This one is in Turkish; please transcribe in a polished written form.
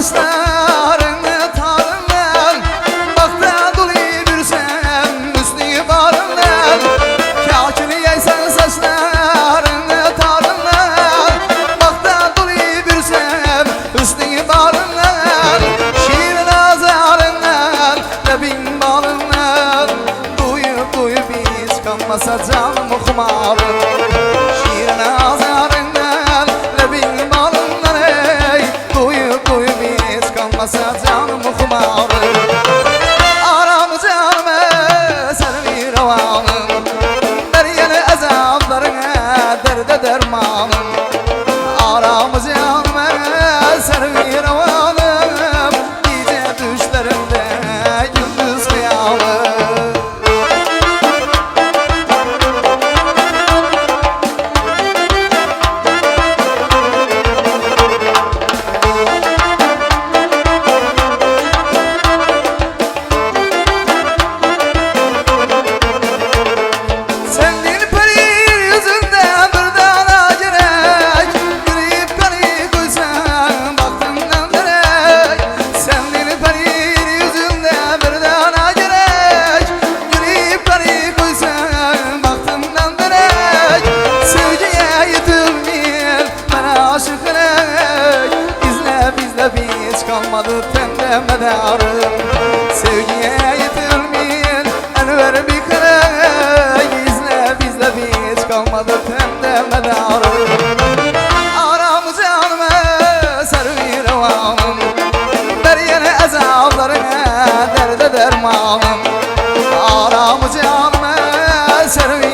saçlarını tarından, bakta dolu bürsem üstü barından. Kakini yaysan saçlarını tarından, bakta dolu bürsem üstü barından. Şiir nazarından, lebin balından, duyup duyup hiç kalmasa canım okumarım. Şiir nazarından, lebin balından, ey duyup duyup hiç kalmasa canım okumarım. Aram canım eser ravanım, deryeli azaplarına derde dermanım. Aram canım eser ravanım, gece düşlerimde gündüz kıyamım. Biz kalmadı tende medarım, sevgiye yetilmeyen enver bir kere. Gizle bizle biz kalmadı tende medarım. Aram canım eser bir ravanım, deryeli azaplarına derde dermanım. Aram canım eser